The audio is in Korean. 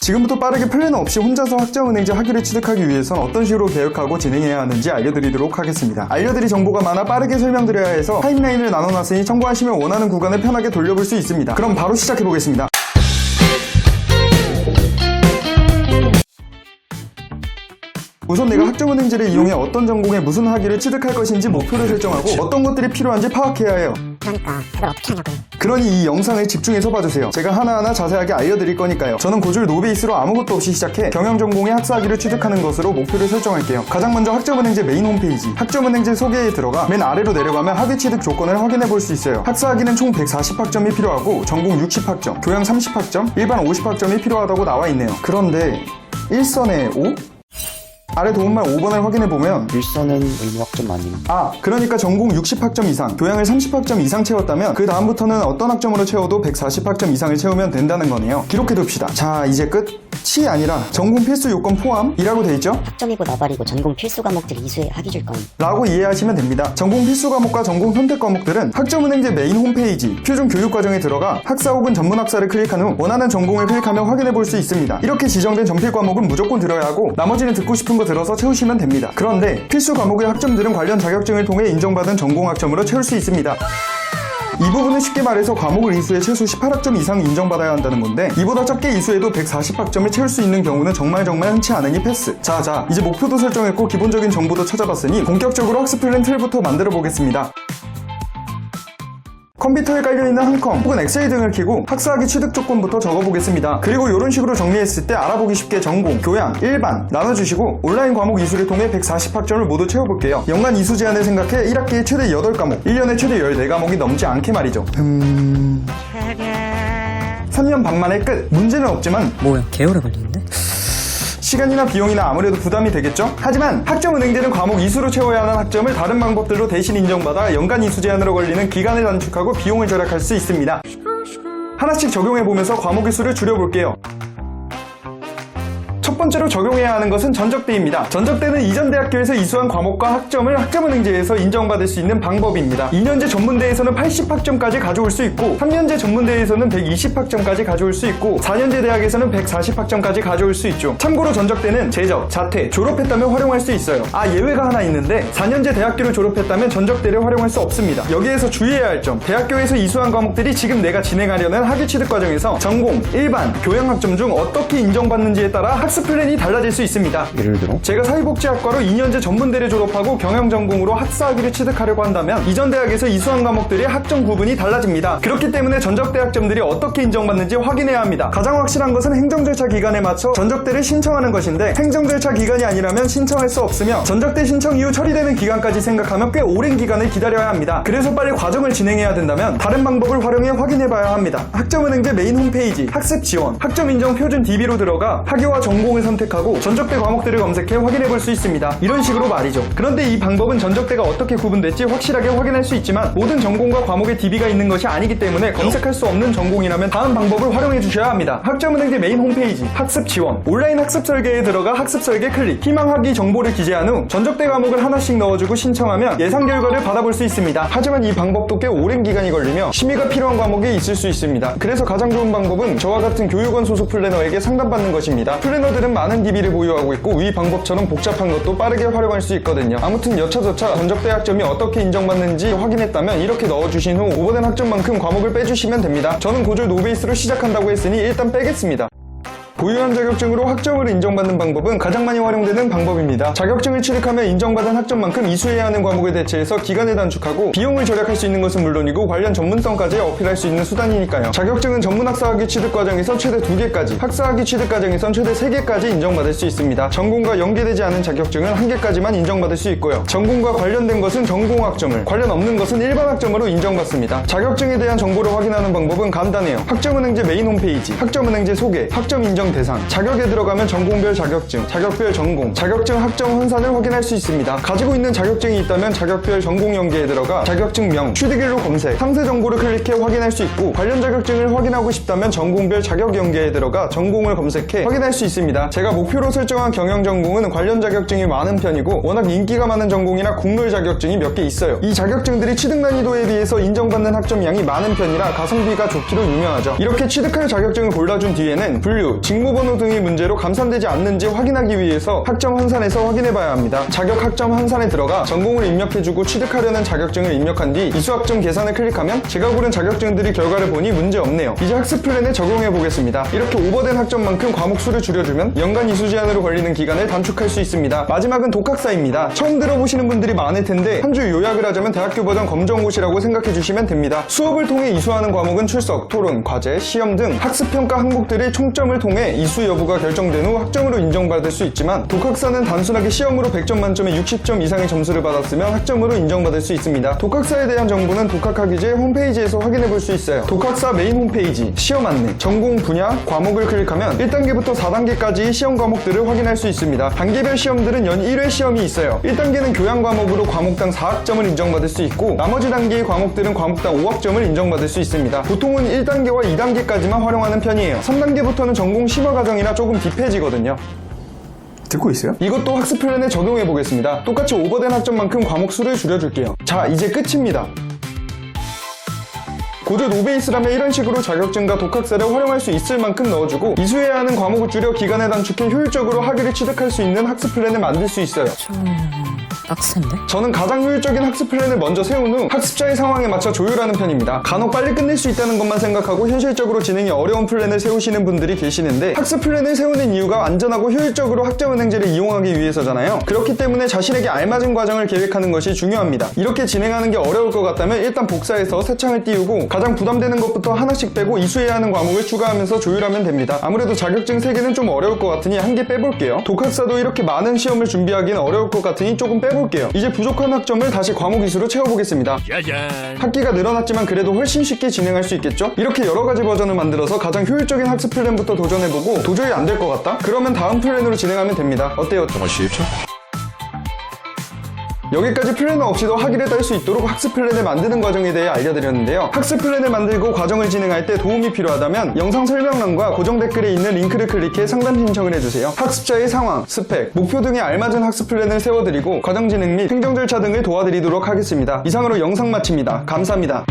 지금부터 빠르게 플래너 없이 혼자서 학점은행제 학위를 취득하기 위해선 어떤 식으로 계획하고 진행해야 하는지 알려드리도록 하겠습니다. 알려드릴 정보가 많아 빠르게 설명드려야 해서 타임라인을 나눠놨으니 참고하시면 원하는 구간을 편하게 돌려볼 수 있습니다. 그럼 바로 시작해보겠습니다. 우선 내가 학점은행제를 이용해 어떤 전공에 무슨 학위를 취득할 것인지 목표를 설정하고 어떤 것들이 필요한지 파악해야 해요. 그러니까 그걸 어떻게 하냐고. 그러니 이 영상을 집중해서 봐주세요. 제가 하나하나 자세하게 알려드릴 거니까요. 저는 고졸 노베이스로 아무것도 없이 시작해 경영전공의 학사학위를 취득하는 것으로 목표를 설정할게요. 가장 먼저 학점은행제 메인 홈페이지 학점은행제 소개에 들어가 맨 아래로 내려가면 학위 취득 조건을 확인해 볼 수 있어요. 학사학위는 총 140학점이 필요하고 전공 60학점, 교양 30학점, 일반 50학점이 필요하다고 나와 있네요. 그런데 1선에 5? 아래 도움말 5번을 확인해보면 일선은 의무학점 아님. 그러니까 전공 60학점 이상, 교양을 30학점 이상 채웠다면 그 다음부터는 어떤 학점으로 채워도 140학점 이상을 채우면 된다는 거네요. 기록해둡시다. 자, 이제 끝이 아니라 전공 필수 요건 포함이라고 돼있죠? 학점이고 나발이고 전공 필수 과목들 이수에 학위 줄 건. 라고 이해하시면 됩니다. 전공 필수 과목과 전공 선택 과목들은 학점은행제 메인 홈페이지 표준 교육과정에 들어가 학사 혹은 전문학사를 클릭한 후 원하는 전공을 클릭하면 확인해볼 수 있습니다. 이렇게 지정된 전필 과목은 무조건 들어야 하고 나머지는 듣고 싶은 거 들어서 채우시면 됩니다. 그런데 필수 과목의 학점들은 관련 자격증을 통해 인정받은 전공학점으로 채울 수 있습니다. 이 부분은 쉽게 말해서 과목을 이수해 최소 18학점 이상 인정받아야 한다는 건데 이보다 적게 이수해도 140학점을 채울 수 있는 경우는 정말 흔치 않으니 패스. 자, 이제 목표도 설정했고 기본적인 정보도 찾아봤으니 본격적으로 학습 플랜 틀부터 만들어 보겠습니다. 컴퓨터에 깔려있는 한컴 혹은 엑셀 등을 켜고 학사학위 취득 조건부터 적어보겠습니다. 그리고 이런 식으로 정리했을 때 알아보기 쉽게 전공, 교양, 일반 나눠주시고 온라인 과목 이수를 통해 140학점을 모두 채워볼게요. 연간 이수 제한을 생각해 1학기에 최대 8과목, 1년에 최대 14과목이 넘지 않게 말이죠. 3년 반 만에 끝! 문제는 없지만 뭐야, 개오래 걸리는데? 시간이나 비용이나 아무래도 부담이 되겠죠? 하지만 학점은행제는 과목 이수로 채워야 하는 학점을 다른 방법들로 대신 인정받아 연간 이수 제한으로 걸리는 기간을 단축하고 비용을 절약할 수 있습니다. 하나씩 적용해보면서 과목의 수를 줄여볼게요. 첫 번째로 적용해야 하는 것은 전적대입니다. 전적대는 이전 대학교에서 이수한 과목과 학점을 학점은행제에서 인정받을 수 있는 방법입니다. 2년제 전문대에서는 80학점까지 가져올 수 있고 3년제 전문대에서는 120학점까지 가져올 수 있고 4년제 대학에서는 140학점까지 가져올 수 있죠. 참고로 전적대는 재적, 자퇴, 졸업했다면 활용할 수 있어요. 예외가 하나 있는데 4년제 대학교를 졸업했다면 전적대를 활용할 수 없습니다. 여기에서 주의해야 할 점, 대학교에서 이수한 과목들이 지금 내가 진행하려는 학위 취득 과정에서 전공, 일반, 교양학점 중 어떻게 인정받는지에 따라 학습 플랜이 달라질 수 있습니다. 예를 들어? 제가 사회복지학과로 2년제 전문대를 졸업하고 경영전공으로 학사학위를 취득하려고 한다면 이전 대학에서 이수한 과목들의 학점 구분이 달라집니다. 그렇기 때문에 전적대 학점들이 어떻게 인정받는지 확인해야 합니다. 가장 확실한 것은 행정절차 기간에 맞춰 전적대를 신청하는 것인데 행정절차 기간이 아니라면 신청할 수 없으며 전적대 신청 이후 처리되는 기간까지 생각하면 꽤 오랜 기간을 기다려야 합니다. 그래서 빨리 과정을 진행해야 된다면 다른 방법을 활용해 확인해봐야 합니다. 학점은행제 메인 홈페이지 학습 지원, 학점 인정 표준 DB로 들어가 학위와 전공을 선택하고 전적대 과목들을 검색해 확인해볼 수 있습니다. 이런 식으로 말이죠. 그런데 이 방법은 전적대가 어떻게 구분될지 확실하게 확인할 수 있지만 모든 전공과 과목에 DB가 있는 것이 아니기 때문에 검색할 수 없는 전공이라면 다음 방법을 활용해 주셔야 합니다. 학점은행제 메인 홈페이지 학습 지원, 온라인 학습 설계에 들어가 학습 설계 클릭, 희망 학위 정보를 기재한 후 전적대 과목을 하나씩 넣어주고 신청하면 예상 결과를 받아볼 수 있습니다. 하지만 이 방법도 꽤 오랜 기간이 걸리며 심의가 필요한 과목이 있을 수 있습니다. 그래서 가장 좋은 방법은 저와 같은 교육원 소속 플래너에게 상담받는 것입니다. 플래너들은 많은 DB를 보유하고 있고 위 방법처럼 복잡한 것도 빠르게 활용할 수 있거든요. 아무튼 여차저차 전적대 학점이 어떻게 인정받는지 확인했다면 이렇게 넣어주신 후 오버된 학점만큼 과목을 빼주시면 됩니다. 저는 고졸 노베이스로 시작한다고 했으니 일단 빼겠습니다. 보유한 자격증으로 학점을 인정받는 방법은 가장 많이 활용되는 방법입니다. 자격증을 취득하면 인정받은 학점만큼 이수해야 하는 과목을 대체해서 기간을 단축하고 비용을 절약할 수 있는 것은 물론이고 관련 전문성까지 어필할 수 있는 수단이니까요. 자격증은 전문학사학위 취득 과정에서 최대 2개까지, 학사학위 취득 과정에선 최대 3개까지 인정받을 수 있습니다. 전공과 연계되지 않은 자격증은 1개까지만 인정받을 수 있고요. 전공과 관련된 것은 전공학점을, 관련 없는 것은 일반학점으로 인정받습니다. 자격증에 대한 정보를 확인하는 방법은 간단해요. 학점은행제 메인 홈페이지, 학점은행제 소개, 학점 인정 대상, 자격에 들어가면 전공별 자격증, 자격별 전공, 자격증 학점 환산을 확인할 수 있습니다. 가지고 있는 자격증이 있다면 자격별 전공 연계에 들어가 자격증명, 취득일로 검색, 상세 정보를 클릭해 확인할 수 있고 관련 자격증을 확인하고 싶다면 전공별 자격 연계에 들어가 전공을 검색해 확인할 수 있습니다. 제가 목표로 설정한 경영 전공은 관련 자격증이 많은 편이고 워낙 인기가 많은 전공이라 국룰 자격증이 몇 개 있어요. 이 자격증들이 취득 난이도에 비해서 인정받는 학점 양이 많은 편이라 가성비가 좋기로 유명하죠. 이렇게 취득할 자격증을 골라준 뒤에는 분류, 직무번호 등의 문제로 감산되지 않는지 확인하기 위해서 학점 환산에서 확인해봐야 합니다. 자격 학점 환산에 들어가 전공을 입력해주고 취득하려는 자격증을 입력한 뒤 이수학점 계산을 클릭하면 제가 고른 자격증들이 결과를 보니 문제없네요. 이제 학습 플랜에 적용해보겠습니다. 이렇게 오버된 학점만큼 과목 수를 줄여주면 연간 이수 제한으로 걸리는 기간을 단축할 수 있습니다. 마지막은 독학사입니다. 처음 들어보시는 분들이 많을 텐데 한 줄 요약을 하자면 대학교 버전 검정고시라고 생각해주시면 됩니다. 수업을 통해 이수하는 과목은 출석, 토론, 과제, 시험 등 학습평가 항목들의 총점을 통해 이수 여부가 결정된 후 학점으로 인정받을 수 있지만 독학사는 단순하게 시험으로 100점 만점에 60점 이상의 점수를 받았으면 학점으로 인정받을 수 있습니다. 독학사에 대한 정보는 독학하기 전 홈페이지에서 확인해볼 수 있어요. 독학사 메인 홈페이지, 시험 안내, 전공 분야, 과목을 클릭하면 1단계부터 4단계까지의 시험 과목들을 확인할 수 있습니다. 단계별 시험들은 연 1회 시험이 있어요. 1단계는 교양 과목으로 과목당 4학점을 인정받을 수 있고 나머지 단계의 과목들은 과목당 5학점을 인정받을 수 있습니다. 보통은 1단계와 2단계까지만 활용하는 편이에요. 3단계부터는 전공 심화 과정이라 조금 딥해지거든요. 듣고 있어요? 이것도 학습 플랜에 적용해 보겠습니다. 똑같이 오버된 학점만큼 과목 수를 줄여줄게요. 자, 이제 끝입니다. 고졸 노베이스라면 이런 식으로 자격증과 독학사를 활용할 수 있을 만큼 넣어주고 이수해야 하는 과목을 줄여 기간을 단축해 효율적으로 학위를 취득할 수 있는 학습 플랜을 만들 수 있어요. 빡센데? 저는 가장 효율적인 학습 플랜을 먼저 세운 후 학습자의 상황에 맞춰 조율하는 편입니다. 간혹 빨리 끝낼 수 있다는 것만 생각하고 현실적으로 진행이 어려운 플랜을 세우시는 분들이 계시는데 학습 플랜을 세우는 이유가 안전하고 효율적으로 학점은행제를 이용하기 위해서잖아요. 그렇기 때문에 자신에게 알맞은 과정을 계획하는 것이 중요합니다. 이렇게 진행하는 게 어려울 것 같다면 일단 복사해서 새 창을 띄우고 가장 부담되는 것부터 하나씩 빼고 이수해야 하는 과목을 추가하면서 조율하면 됩니다. 아무래도 자격증 3개는 좀 어려울 것 같으니 한 개 빼볼게요. 독학사도 이렇게 많은 시험을 준비하기는 어려울 것 같으니 조금 빼볼게요. 이제 부족한 학점을 다시 과목 이수로 채워보겠습니다. 짜잔. 학기가 늘어났지만 그래도 훨씬 쉽게 진행할 수 있겠죠? 이렇게 여러가지 버전을 만들어서 가장 효율적인 학습 플랜부터 도전해보고 도저히 안 될 것 같다? 그러면 다음 플랜으로 진행하면 됩니다. 어때요? 정말 쉽죠? 여기까지 플래너 없이도 학위를 딸 수 있도록 학습 플랜을 만드는 과정에 대해 알려드렸는데요. 학습 플랜을 만들고 과정을 진행할 때 도움이 필요하다면 영상 설명란과 고정 댓글에 있는 링크를 클릭해 상담 신청을 해주세요. 학습자의 상황, 스펙, 목표 등에 알맞은 학습 플랜을 세워드리고 과정 진행 및 행정 절차 등을 도와드리도록 하겠습니다. 이상으로 영상 마칩니다. 감사합니다.